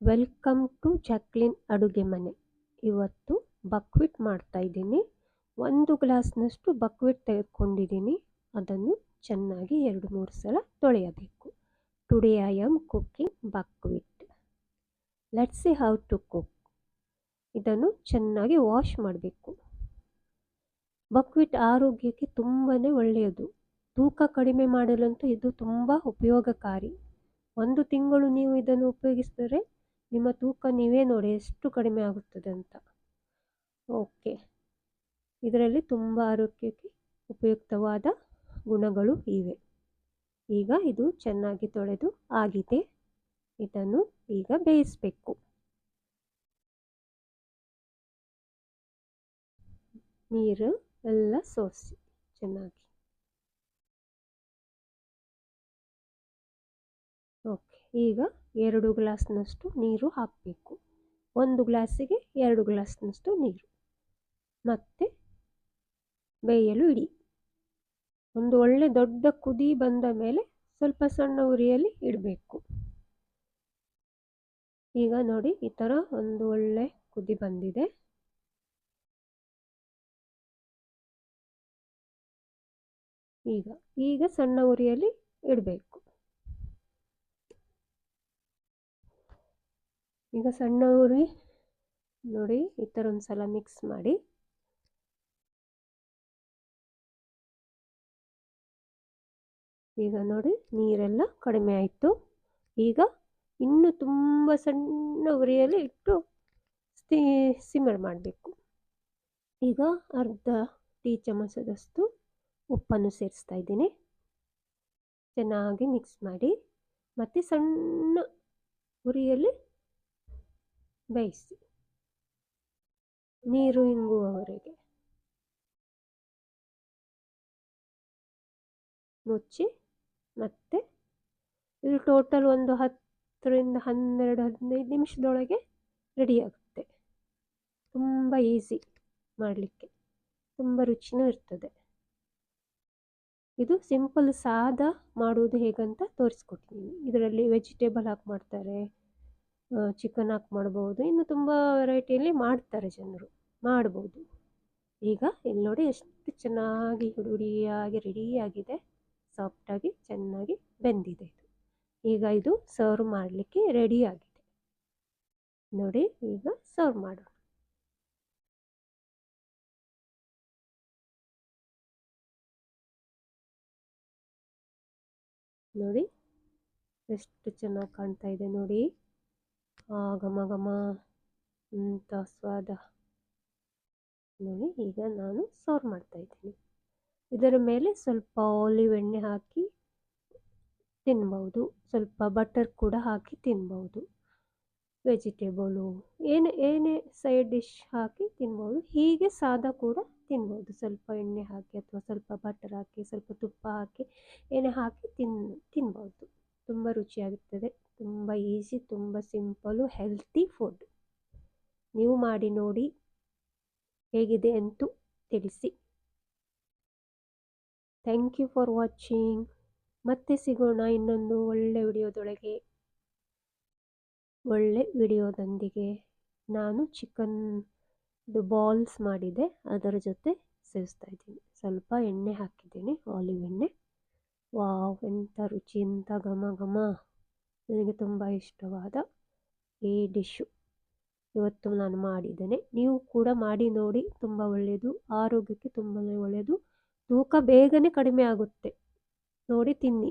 Welcome to Jacqueline ಅಡುಗೆ ಮನೆ. ಇವತ್ತು ಬಕ್ವಿಟ್ ಮಾಡ್ತಾ ಇದ್ದೀನಿ. 1 ಗ್ಲಾಸ್ನಷ್ಟು ಬಕ್ವಿಟ್ ತೆಗೆದುಕೊಂಡಿದ್ದೀನಿ. ಅದನ್ನು ಚೆನ್ನಾಗಿ 2-3 ಸಲ ತೊಳೆಯಬೇಕು. Today I am cooking buckwheat. Let's see how to cook. ಇದನ್ನು ಚೆನ್ನಾಗಿ ವಾಶ್ ಮಾಡಬೇಕು. ಬಕ್ವಿಟ್ ಆರೋಗ್ಯಕ್ಕೆ ತುಂಬಾ ಒಳ್ಳೆಯದು. ತೂಕ ಕಡಿಮೆ ಮಾಡಲಂತೂ ಇದು ತುಂಬ ಉಪಯೋಗಕಾರಿ. 1 ತಿಂಗಳು ನೀವು ಇದನ್ನು ಉಪಯೋಗಿಸಿದರೆ ನಿಮ್ಮ ತೂಕ ನೀವೇ ನೋಡಿ ಎಷ್ಟು ಕಡಿಮೆ ಆಗುತ್ತದೆ ಅಂತ. ಓಕೆ, ಇದರಲ್ಲಿ ತುಂಬ ಆರೋಗ್ಯಕ್ಕೆ ಉಪಯುಕ್ತವಾದ ಗುಣಗಳು ಇವೆ. ಈಗ ಇದು ಚೆನ್ನಾಗಿ ತೊಳೆದು ಆಗಿದೆ. ಇದನ್ನು ಈಗ ಬೇಯಿಸಬೇಕು. ನೀರು ಎಲ್ಲ ಸೋಸಿ ಚೆನ್ನಾಗಿ. ಓಕೆ, ಈಗ 2 ಗ್ಲಾಸ್ನಷ್ಟು ನೀರು ಹಾಕಬೇಕು. 1 ಗ್ಲಾಸಿಗೆ 2 ಗ್ಲಾಸ್ನಷ್ಟು ನೀರು. ಮತ್ತೆ ಬೇಯಲು ಇಡಿ. ಒಂದು ಒಳ್ಳೆ ದೊಡ್ಡ ಕುದಿ ಬಂದ ಮೇಲೆ ಸ್ವಲ್ಪ ಸಣ್ಣ ಉರಿಯಲ್ಲಿ ಇಡಬೇಕು. ಈಗ ನೋಡಿ, ಈ ಥರ ಒಂದು ಒಳ್ಳೆ ಕುದಿ ಬಂದಿದೆ. ಈಗ ಸಣ್ಣ ಉರಿಯಲ್ಲಿ ಇಡಬೇಕು. ಈಗ ಸಣ್ಣ ಉರಿ ನೋಡಿ, ಈ ಥರ ಒಂದು ಸಲ ಮಿಕ್ಸ್ ಮಾಡಿ. ಈಗ ನೋಡಿ, ನೀರೆಲ್ಲ ಕಡಿಮೆ ಆಯಿತು. ಈಗ ಇನ್ನು ತುಂಬ ಸಣ್ಣ ಉರಿಯಲ್ಲಿ ಇಟ್ಟು ಸಿಮ್ಮರ್ ಮಾಡಬೇಕು. ಈಗ ಅರ್ಧ ಟೀ ಚಮಚದಷ್ಟು ಉಪ್ಪನ್ನು ಸೇರಿಸ್ತಾ ಇದ್ದೀನಿ. ಚೆನ್ನಾಗಿ ಮಿಕ್ಸ್ ಮಾಡಿ ಮತ್ತೆ ಸಣ್ಣ ಉರಿಯಲ್ಲಿ ಬೇಯಿಸಿ, ನೀರು ಇಂಗುವವರೆಗೆ. ಮುಚ್ಚಿ ಮತ್ತೆ ಇದು ಟೋಟಲ್ ಒಂದು 10ರಿಂದ 12-15 ನಿಮಿಷದೊಳಗೆ ರೆಡಿ ಆಗುತ್ತೆ. ತುಂಬ ಈಸಿ ಮಾಡಲಿಕ್ಕೆ, ತುಂಬ ರುಚಿನೂ ಇರ್ತದೆ. ಇದು ಸಿಂಪಲ್ ಸಾದಾ ಮಾಡುವುದು ಹೇಗಂತ ತೋರಿಸ್ಕೊಟ್ಟಿದ್ದೀನಿ. ಇದರಲ್ಲಿ ವೆಜಿಟೇಬಲ್ ಹಾಕಿ ಮಾಡ್ತಾರೆ, ಚಿಕನ್ ಹಾಕಿ ಮಾಡ್ಬೋದು, ಇನ್ನು ತುಂಬ ವೆರೈಟಿಯಲ್ಲಿ ಮಾಡ್ತಾರೆ ಜನರು, ಮಾಡ್ಬೋದು. ಈಗ ಇಲ್ಲಿ ನೋಡಿ ಎಷ್ಟು ಚೆನ್ನಾಗಿ ಹುಡಿಯಾಗಿ ರೆಡಿಯಾಗಿದೆ. ಸಾಫ್ಟಾಗಿ ಚೆನ್ನಾಗಿ ಬೆಂದಿದೆ ಇದು. ಈಗ ಇದು ಸರ್ವ್ ಮಾಡಲಿಕ್ಕೆ ರೆಡಿಯಾಗಿದೆ ನೋಡಿ. ಈಗ ಸರ್ವ್ ಮಾಡೋಣ. ನೋಡಿ ಎಷ್ಟು ಚೆನ್ನಾಗಿ ಕಾಣ್ತಾ ಇದೆ ನೋಡಿ. ಘಮ ಘಮ ಅಂತ ಸ್ವಾದ ನೋಡಿ. ಈಗ ನಾನು ಸರ್ವ್ ಮಾಡ್ತಾ ಇದ್ದೀನಿ. ಇದರ ಮೇಲೆ ಸ್ವಲ್ಪ ಆಲಿವ್ ಎಣ್ಣೆ ಹಾಕಿ ತಿನ್ಬೋದು, ಸ್ವಲ್ಪ ಬಟರ್ ಕೂಡ ಹಾಕಿ ತಿನ್ಬೋದು. ವೆಜಿಟೇಬಲು ಏನೇ ಸೈಡ್ ಡಿಶ್ ಹಾಕಿ ತಿನ್ಬೋದು. ಹೀಗೆ ಸಾದಾ ಕೂಡ ತಿನ್ಬೋದು, ಸ್ವಲ್ಪ ಎಣ್ಣೆ ಹಾಕಿ ಅಥವಾ ಸ್ವಲ್ಪ ಬಟರ್ ಹಾಕಿ ಸ್ವಲ್ಪ ತುಪ್ಪ ಹಾಕಿ ಏನೇ ಹಾಕಿ ತಿನ್ಬೋದು. ತುಂಬ ರುಚಿಯಾಗುತ್ತದೆ. ತುಂಬ ಈಸಿ, ತುಂಬ ಸಿಂಪಲು, ಹೆಲ್ತಿ ಫುಡ್. ನೀವು ಮಾಡಿ ನೋಡಿ, ಹೇಗಿದೆ ಅಂತೂ ತಿಳಿಸಿ. Thank you for watching. ಮತ್ತೆ ಸಿಗೋಣ ಇನ್ನೊಂದು ಒಳ್ಳೆ ವಿಡಿಯೋದೊಂದಿಗೆ. ನಾನು ಚಿಕನ್ದು ಬಾಲ್ಸ್ ಮಾಡಿದೆ, ಅದರ ಜೊತೆ ಸೇರಿಸ್ತಾ ಇದ್ದೀನಿ. ಸ್ವಲ್ಪ ಎಣ್ಣೆ ಹಾಕಿದ್ದೀನಿ, ಆಲಿವ್ ಎಣ್ಣೆ. ವಾವ್, ಎಂಥ ರುಚಿ, ಎಂಥ ಘಮ ಘಮ. ನನಗೆ ತುಂಬ ಇಷ್ಟವಾದ ಈ ಡಿಶ್ಶು ಇವತ್ತು ನಾನು ಮಾಡಿದ್ದೇನೆ. ನೀವು ಕೂಡ ಮಾಡಿ ನೋಡಿ, ತುಂಬ ಒಳ್ಳೆಯದು, ಆರೋಗ್ಯಕ್ಕೆ ತುಂಬಾ ಒಳ್ಳೆಯದು. ತೂಕ ಬೇಗನೆ ಕಡಿಮೆ ಆಗುತ್ತೆ. ನೋಡಿ ತಿನ್ನಿ.